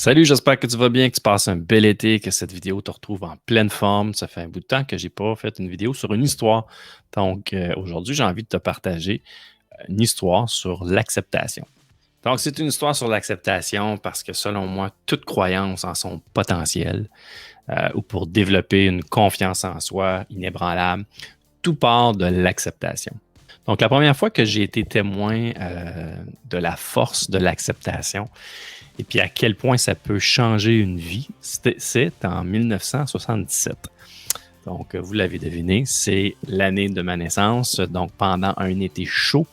Salut, j'espère que tu vas bien, que tu passes un bel été, que cette vidéo te retrouve en pleine forme. Ça fait un bout de temps que j'ai pas fait une vidéo sur une histoire. Donc, aujourd'hui, j'ai envie de te partager une histoire sur l'acceptation. Donc, c'est une histoire sur l'acceptation parce que selon moi, toute croyance en son potentiel ou pour développer une confiance en soi inébranlable, tout part de l'acceptation. Donc, la première fois que j'ai été témoin de la force de l'acceptation, et puis à quel point ça peut changer une vie, c'est en 1977. Donc, vous l'avez deviné, c'est l'année de ma naissance, donc pendant un été chaud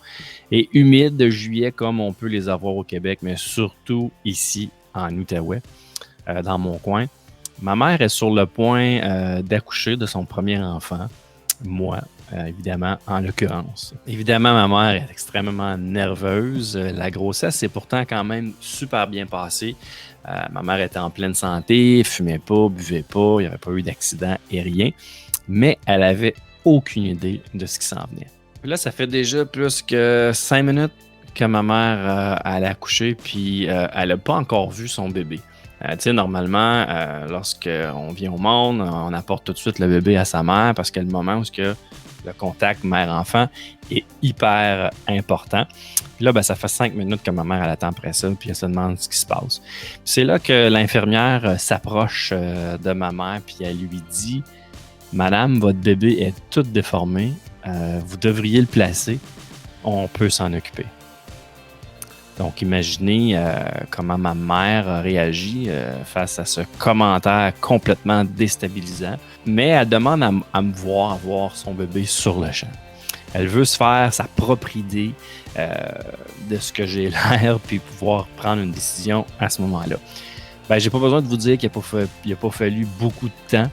et humide de juillet comme on peut les avoir au Québec, mais surtout ici en Outaouais, dans mon coin. Ma mère est sur le point d'accoucher de son premier enfant, moi, évidemment, en l'occurrence. Évidemment, ma mère est extrêmement nerveuse. La grossesse s'est pourtant quand même super bien passée. Ma mère était en pleine santé, fumait pas, buvait pas, il n'y avait pas eu d'accident et rien. Mais elle avait aucune idée de ce qui s'en venait. Puis là, ça fait déjà plus que 5 minutes que ma mère allait accoucher, puis elle n'a pas encore vu son bébé. Tu sais, normalement, lorsqu'on vient au monde, on apporte tout de suite le bébé à sa mère parce que le moment où le contact mère-enfant est hyper important. Puis là, ben, ça fait 5 minutes que ma mère elle attend après ça, puis elle se demande ce qui se passe. Puis c'est là que l'infirmière s'approche de ma mère, puis elle lui dit « Madame, votre bébé est tout déformé, vous devriez le placer, on peut s'en occuper. » Donc, imaginez comment ma mère a réagi face à ce commentaire complètement déstabilisant. Mais elle demande à me voir son bébé sur le champ. Elle veut se faire sa propre idée de ce que j'ai l'air, puis pouvoir prendre une décision à ce moment-là. Ben, j'ai pas besoin de vous dire qu'il n'a pas fallu beaucoup de temps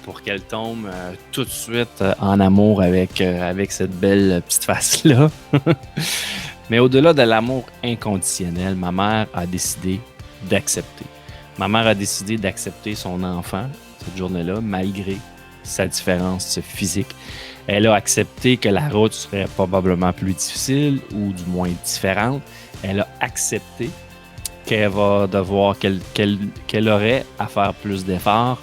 pour qu'elle tombe tout de suite en amour avec cette belle petite face-là. Mais au-delà de l'amour inconditionnel, ma mère a décidé d'accepter. Ma mère a décidé d'accepter son enfant cette journée-là, malgré sa différence physique. Elle a accepté que la route serait probablement plus difficile ou du moins différente. Elle a accepté qu'elle va devoir, qu'elle aurait à faire plus d'efforts,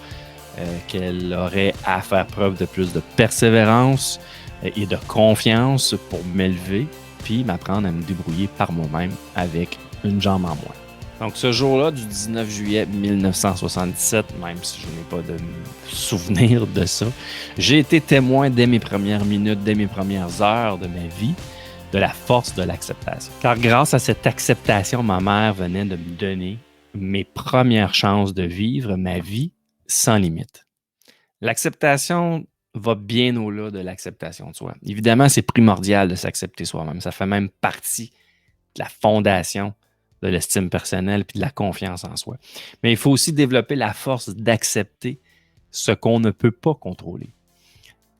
qu'elle aurait à faire preuve de plus de persévérance et de confiance pour m'élever, puis m'apprendre à me débrouiller par moi-même avec une jambe en moins. Donc, ce jour-là, du 19 juillet 1977, même si je n'ai pas de souvenir de ça, j'ai été témoin dès mes premières minutes, dès mes premières heures de ma vie, de la force de l'acceptation. Car grâce à cette acceptation, ma mère venait de me donner mes premières chances de vivre ma vie sans limite. L'acceptation va bien au-delà de l'acceptation de soi. Évidemment, c'est primordial de s'accepter soi-même. Ça fait même partie de la fondation de l'estime personnelle et de la confiance en soi. Mais il faut aussi développer la force d'accepter ce qu'on ne peut pas contrôler.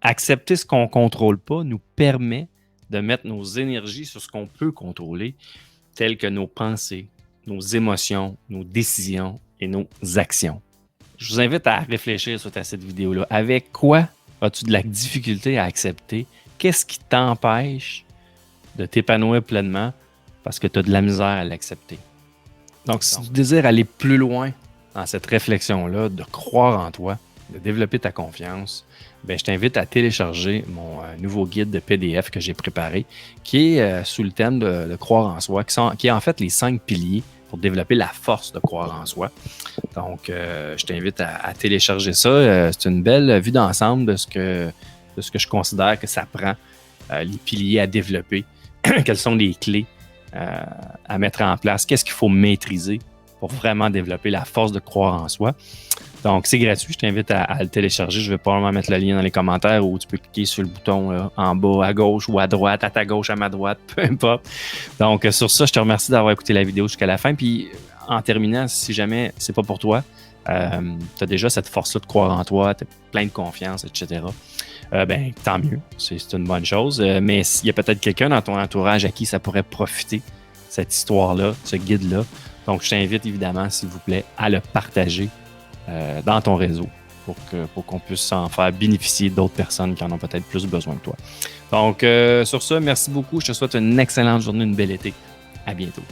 Accepter ce qu'on ne contrôle pas nous permet de mettre nos énergies sur ce qu'on peut contrôler, telles que nos pensées, nos émotions, nos décisions et nos actions. Je vous invite à réfléchir sur cette vidéo-là. Avec quoi as-tu de la difficulté à accepter? Qu'est-ce qui t'empêche de t'épanouir pleinement parce que tu as de la misère à l'accepter? Donc, si tu désires aller plus loin dans cette réflexion-là, de croire en toi, de développer ta confiance, ben, je t'invite à télécharger mon nouveau guide de PDF que j'ai préparé, qui est sous le thème de croire en soi, qui est en fait les 5 piliers pour développer la force de croire en soi. Donc, je t'invite à télécharger ça. C'est une belle vue d'ensemble de ce que je considère que ça prend, les piliers à développer, quelles sont les clés à mettre en place, qu'est-ce qu'il faut maîtriser pour vraiment développer la force de croire en soi. Donc, c'est gratuit. Je t'invite à le télécharger. Je vais probablement mettre le lien dans les commentaires ou tu peux cliquer sur le bouton là, en bas à gauche ou à droite, à ta gauche, à ma droite, peu importe. Donc, sur ça, je te remercie d'avoir écouté la vidéo jusqu'à la fin. Puis, en terminant, si jamais c'est pas pour toi, tu as déjà cette force-là de croire en toi, tu as plein de confiance, etc. Ben, tant mieux. C'est une bonne chose. Mais s'il y a peut-être quelqu'un dans ton entourage à qui ça pourrait profiter, cette histoire-là, ce guide-là. Donc, je t'invite évidemment, s'il vous plaît, à le partager dans ton réseau pour qu'on puisse en faire bénéficier d'autres personnes qui en ont peut-être plus besoin que toi. Donc, sur ce, merci beaucoup. Je te souhaite une excellente journée, une belle été. À bientôt.